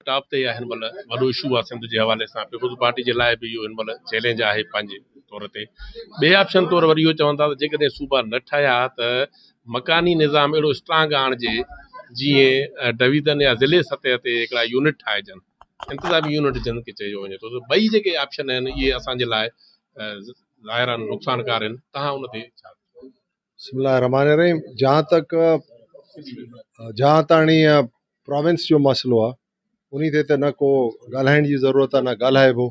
top ते आहे हिन महिल वॾो इशू आहे सिंध जे हवाले सां पीपुल्स पार्टी जे लाइ बि इहो हिन महिल चैलेंज आहे पंहिंजे तौर ते ॿिए ऑप्शन तौर वरी इहो चवंदा त जेकॾहिं सूबा न ठाहिया त मकानी निज़ाम अहिड़ो स्ट्रांग आणिजे जीअं डिवीज़न या ज़िले सतह ते हिकिड़ा यूनिट ठाहिजनि इंतिज़ामी यूनिट जिन खे चयो वञे थो त ॿई जेके ऑप्शन आहिनि इहे असांजे लाइ ज़ाहिर नुक़सानकार आहिनि तव्हां उन ते छा बिस्मिल्लाहिर्रहमानिर्रहीम जहाँ ताणी प्रोविंस जो मसलो आहे उन ते त न को ॻाल्हाइण जी ज़रूरत आहे न ॻाल्हाइबो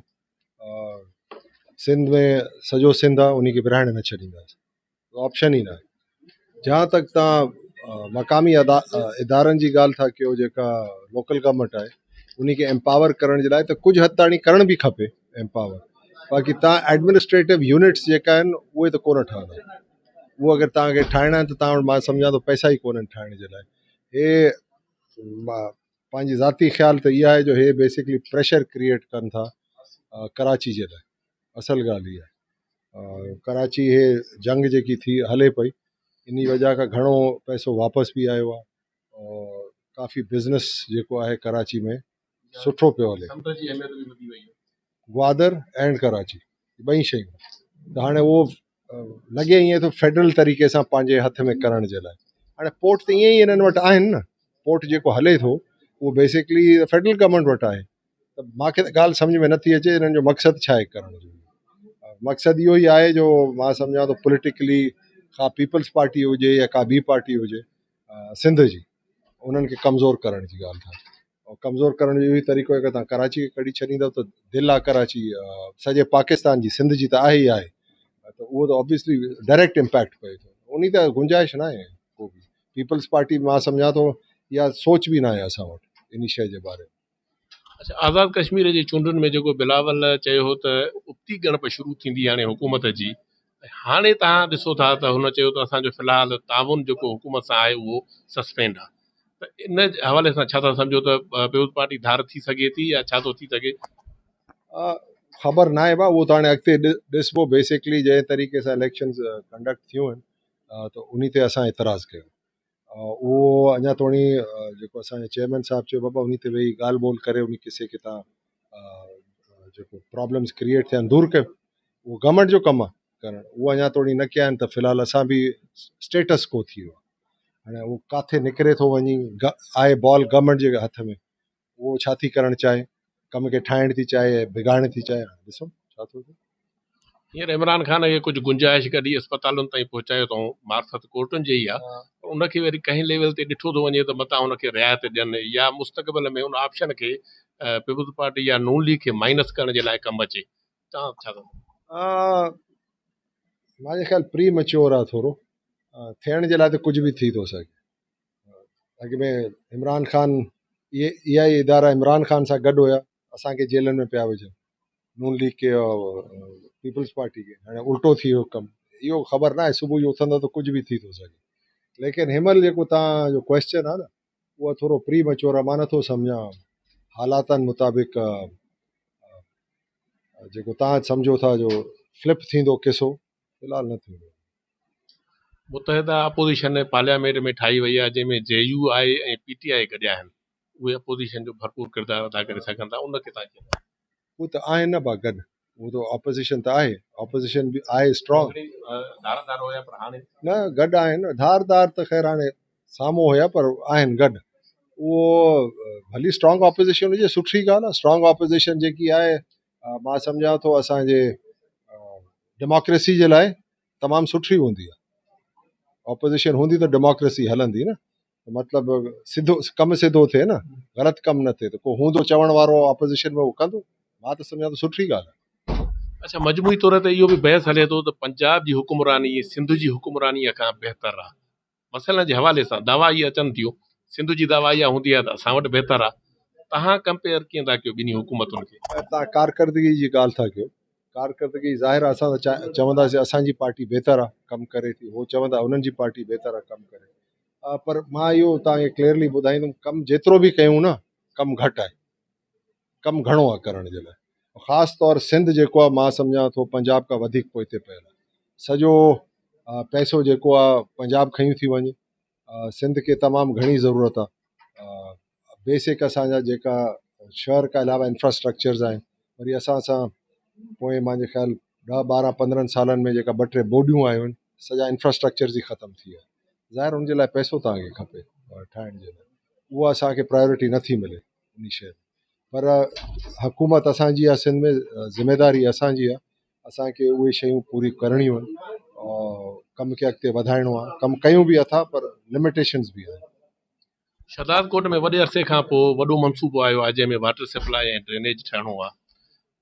सिंध में सॼो सिंध आहे उन खे विरहाइण न छॾींदासीं ऑप्शन ई न आहे जहाँ तक तव्हां मक़ामी इदारनि जी ॻाल्हि था कयो जेका लोकल गवर्नमेंट आहे उन खे एम्पावर करण जे लाइ त कुझु हद ताणी करण बि खपे एम्पावर बाक़ी तव्हां एडमिनिस्ट्रेटिव यूनिट्स जेका आहिनि उहे त कोन ठहंदा उहो अगरि तव्हांखे ठाहिणा आहिनि त तव्हां वटि मां सम्झां थो पैसा ई कोन्हनि ठाहिण जे लाइ हे पंहिंजी ज़ाती ख़्याल त इहा आहे जो हे बेसिकली प्रेशर क्रिएट कनि था कराची जे लाइ असल ॻाल्हि इहा आहे कराची हे जंग जेकी थी हले पई इन वजह खां घणो पैसो वापसि बि आयो आहे और काफ़ी बिज़नेस जेको आहे कराची में सुठो पियो हले ग्वादर एंड कराची ॿई शयूं त हाणे उहो लॻे ईअं थो फेडरल तरीक़े सां पंहिंजे हथ में करण जे लाइ हाणे पोर्ट त ईअं ई हिननि वटि आहिनि न पोर्ट जेको हले थो उहो बेसिकली फेडरल गवर्नमेंट वटि आहे त मूंखे त ॻाल्हि सम्झ में नथी अचे हिननि जो मक़सदु छा आहे करण जो मक़सदु इहो ई आहे जो मां सम्झां थो पॉलिटिकली का पीपल्स पार्टी हुजे या का ॿी पार्टी हुजे सिंध जी उन्हनि खे कमज़ोर करण जी ॻाल्हि था और कमज़ोर करण जो इहो ई तरीक़ो आहे कि तव्हां कराची खे कढी छॾींदव त दिलि आहे कराची सॼे पाकिस्तान जी सिंध जी त आहे ई आहे त उहो त ऑब्वियसली डायरेक्ट इम्पैक्ट पए थो उन त गुंजाइश न आहे को बि पीपल्स पार्टी मां सम्झां थो इहा सोच बि न आहे असां वटि इन शइ जे बारे में अच्छा आज़ाद कश्मीर जी चूंडुनि में जेको बिलावल चयो हो त उक्ती ॻणप शुरू थींदी हाणे हुकूमत जी हाणे तव्हां ॾिसो था त हुन चयो त असांजो फ़िलहालु ताउन जेको हुकूमत सां आहे उहो सस्पेंड आहे त इन हवाले सां छा था सम्झो त पीपुल्स पार्टी धार थी सघे थी या छा थो थी सघे ख़बर न आहे भाउ उहो त हाणे अॻिते ॾिसबो बेसिकली जंहिं तरीक़े सां इलेक्शन्स कंडक्ट थियूं आहिनि त उन ते असां एतिराज़ कयो उहो अञा थोरी जेको असांजे चेयरमैन साहिबु चयो बाबा उन ते वेही ॻाल्हि ॿोल करे उन किसे खे तव्हां जेको प्रॉब्लम्स क्रिएट थियनि दूरि कयो उहो गवर्नमेंट जो कमु आहे करणु उहो अञा थोरी न कया आहिनि त फ़िलहालु असां बि स्टेटस को थी वियो आहे हाणे उहो किथे निकिरे थो वञी आहे बॉल गवर्नमेंट जे हथ में उहो छा थी करणु चाहे कम खे ठाहिण थी चाहे बिगाड़ण थी चाहे ॾिसो छा थो थिए हींअर इमरान ख़ान खे कुझु गुंजाइश कढी अस्पतालुनि ताईं पहुचायो अथऊं मार्फत कोर्टुनि जे ई आहे उनखे वरी कंहिं लेवल ते ॾिठो थो वञे त मथां उनखे रिआयत ॾियनि या मुस्तक़बिल में उन ऑप्शन खे पीपुल्स पार्टी या नून लीग खे माइनस करण जे लाइ कमु अचे तव्हां छा मुंहिंजे ख़्याल प्री मैच्योर आहे थोरो थियण जे लाइ त कुझु बि थी थो सघे अॻ में इमरान ख़ान इहा ई इदारा इमरान ख़ान सां गॾु हुया असांखे जेलनि में पिया विझनि नून लीग खे पीपल्स पार्टी खे हाणे उल्टो थी वियो कमु इहो ख़बर न आहे सुबुह जो उथंदो त कुझु बि थी थो सघे लेकिन हिनमहिल जेको तव्हांजो क्वेश्चन आहे न उहा थोरो प्री मैच्योर आहे मां नथो सम्झां हालातनि मुताबिक़ जेको तव्हां सम्झो था जो फ्लिप थींदो किसो फ़िलहालु न थींदो मुतहदा अपोज़िशन पार्लियामेंट में ठाही वई आहे जंहिंमें JUI ऐं PTI गॾिया आहिनि उहे अपोज़िशन जो भरपूर किरदारु अदा करे सघनि था उनखे तव्हां चवंदा उहो त आहिनि न भाउ गॾु उहो त ऑपोज़िशन त आहे ऑपोज़िशन बि आहे स्ट्रॉन्ग धारदार हुया पर हाणे न गॾु आहिनि धारदार त ख़ैर हाणे साम्हूं हुया पर आहिनि गॾु उहो भली स्ट्रॉन्ग ऑपोज़िशन हुजे सुठी ॻाल्हि आहे स्ट्रॉन्ग ऑपोज़िशन जेकी आहे मां सम्झां थो असांजे डेमोक्रेसी जे लाइ तमामु सुठी हूंदी आहे ऑपोज़िशन हूंदी त डेमोक्रेसी हलंदी न मतिलबु सिधो कमु सिधो थिए न ग़लति कमु न थिए त को हूंदो चवण वारो ऑपोज़िशन में उहो कंदो मां त सम्झां थो सुठी ॻाल्हि आहे अच्छा मजमूई तौर ते इहो बि बहस हले थो त पंजाब जी हुकुमरानी सिंध जी हुकुमरानीअ खां बहितर आहे मसइलनि जे हवाले सां दवा इहे अचनि थियूं सिंध जी दवा इहा हूंदी आहे त असां वटि बहितर आहे तव्हां कंपेयर कीअं था कयो ॿिन्ही हुकूमतुनि खे तव्हां कारकर्दगी जी ॻाल्हि था कयो कारकर्दगी ज़ाहिर आहे असां त चवंदासीं असांजी पार्टी बहितर आहे कमु करे थी उहो चवंदा उन्हनि जी पार्टी बहितर आहे कमु करे पर मां इहो तव्हांखे क्लियरली ॿुधाईंदुमि कमु जेतिरो बि कयूं न कमु घटि आहे कमु घणो आहे करण जे लाइ ख़ासि तौरु सिंध जेको आहे मां सम्झां थो पंजाब खां वधीक पोइते पियल आहे सॼो पैसो जेको आहे पंजाब खयूं थी वञे सिंध खे तमामु घणी ज़रूरत आहे बेसिक असांजा जेका शहर खां अलावा इंफ्रास्ट्रक्चर्स आहिनि वरी असां सां पोइ मुंहिंजे ख़्याल 10-12-15 सालनि में जेका 2-3 बोडियूं आयूं आहिनि सॼा इंफ्रास्ट्रक्चर्स ई ख़तमु थी विया ज़ाहिर उन जे लाइ पैसो तव्हांखे खपे ठाहिण जे लाइ उहा असांखे प्रायोरिटी नथी मिले उन शइ पर हुकूमत असांजी आहे सिंध में ज़िमेदारी असांजी आहे असांखे उहे शयूं पूरी करणियूं आहिनि और कम खे अॻिते वधाइणो आहे कमु कयूं बि अथा पर लिमिटेशन्स बि आहिनि शहदाद कोट में वॾे अरसे खां पोइ वॾो मनसूबो आयो आहे जंहिंमें वाटर सप्लाई ऐं ड्रेनेज ठहिणो आहे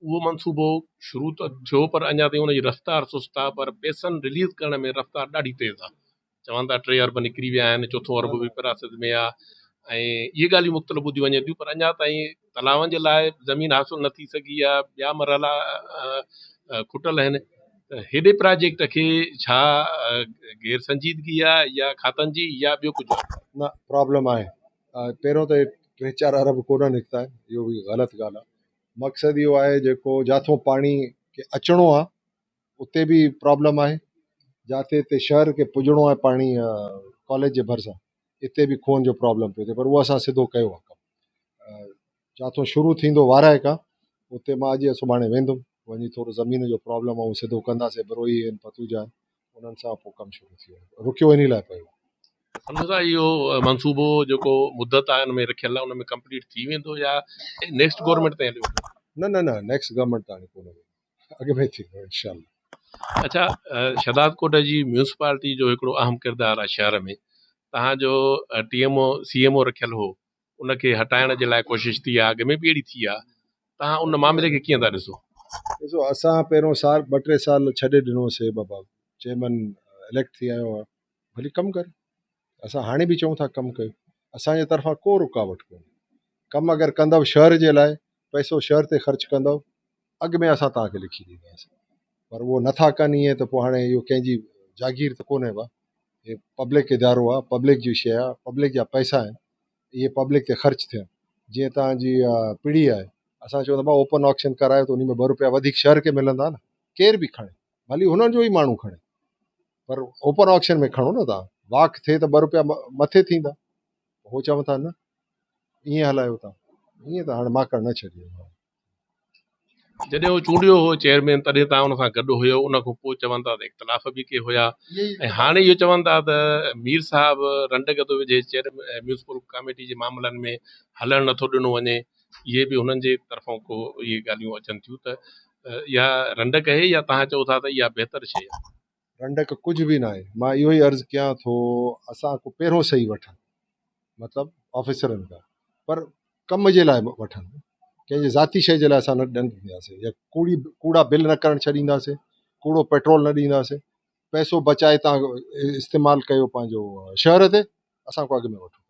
उहो मनसूबो शुरू त थियो पर अञा ताईं उनजी रफ़्तार सुस्त आहे पर पैसनि रिलीज़ करण में रफ़्तार ॾाढी तेज़ आहे चवनि था 3 अरब निकिरी विया आहिनि 4 अरब बि विरासत में आहे ऐं इहे ॻाल्हियूं मुख़्तलिफ़ ॿुधियूं वञनि थियूं पर अञा ताईं तलावनि जे लाइ ज़मीन हासिलु न थी सघी आहे ॿिया मरहला खुटल आहिनि त हेॾे प्रोजेक्ट खे छा गैर संजीदगी आहे या खातनि जी या ॿियो कुझु आहे न प्रॉब्लम आहे पहिरियों त 3-4 अरब कोन निकिता आहिनि इहो बि ग़लति ॻाल्हि आहे मक़सदु इहो आहे जेको जिथां पाणी खे अचिणो आहे उते बि प्रॉब्लम आहे जिते हिते शहर खे पुॼणो आहे पाणी कॉलेज जे भरिसां हिते बि खूअनि जो प्रॉब्लम पियो थिए पर उहो असां सिधो कयो आहे कमु जिथां शुरू थींदो वाराए खां उते मां अॼु सुभाणे वेंदुमि वञी थोरो ज़मीन जो प्रॉब्लम आहे उहो सिधो कंदासीं बरोई आहिनि पतूजा आहिनि उन्हनि सां पोइ कमु शुरू थी वेंदो रुकियो इन लाइ पियो सम्झो था इहो मनसूबो जेको मुदत आहे हुन में रखियल आहे हुन में कंप्लीट थी वेंदो या नेक्स्ट गवर्नमेंट ताईं हली वेंदो न नेक्स्ट गवर्नमेंट ताणी कोन अॻ में थींदो इंशाल्लाह अच्छा शहदाद कोट जी म्यूनसिपालिटी जो हिकिड़ो अहम किरदारु आहे शहर में तव्हांजो TMO CMO रखियल हो उनखे हटाइण जे लाइ कोशिशि थी आहे अॻ में बि अहिड़ी थी आहे तव्हां उन मामले खे कीअं था ॾिसो ॾिसो असां पहिरियों साल 2-3 साल छॾे ॾिनोसीं बाबा चेयरमैन इलेक्ट थी आयो आहे भली कमु कर असां हाणे बि चऊं था कमु कयो असांजे तरफ़ां को रुकावट कोन्हे कमु अगरि कंदव शहर जे लाइ पैसो शहर ते ख़र्चु कंदव अॻु में असां तव्हांखे लिखी ॾींदासीं पर उहो नथा कनि ईअं त पोइ हाणे इहो कंहिंजी जागीर त कोन्हे बा हे पब्लिक इदारो आहे पब्लिक जी शइ आहे पब्लिक जा पैसा आहिनि इहे पब्लिक ते ख़र्चु थियनि जीअं तव्हांजी पीढ़ी आहे असां चऊं था ओपन ऑक्शन करायो त उन में 2 रुपया वधीक शहर खे मिलंदा न केर बि खणे भली हुननि जो ई माण्हू खणे पर ओपन ऑक्शन में खणो न तव्हां वाक थिए त 2 रुपया मथे थींदा हो चवनि था न ईअं हलायो तव्हां ईअं त हाणे माकड़ न छॾियो जॾहिं उहो चूंडियो हो चेयरमैन तॾहिं तव्हां उन सां गॾु हुयो उन खां पोइ चवनि था त इख़्तिलाफ़ बि के हुया ऐं हाणे इहो चवनि था त मीर साहिबु रंड थो विझे चेयरमैन म्यूनसिपल कमेटी जे मामलनि में हलणु नथो ॾिनो वञे इहे बि हुननि जे तरफ़ां को इहे ॻाल्हियूं अचनि थियूं त इहा रंड कहे या तव्हां चओ था त इहा बहितर शइ आहे रंडक कुझु बि न आहे मां इहो ई अर्ज़ु कयां थो असां को पहिरियों सही वठनि मतिलबु ऑफिसरनि खां पर कम जे लाइ वठनि कंहिंजे ज़ाती शइ जे लाइ असां न ॾींदासीं या कूड़ा बिल न करणु छॾींदासीं कूड़ो पेट्रोल न ॾींदासीं पैसो बचाए तव्हां इस्तेमालु कयो पंहिंजो शहर ते असां को अॻु में वठो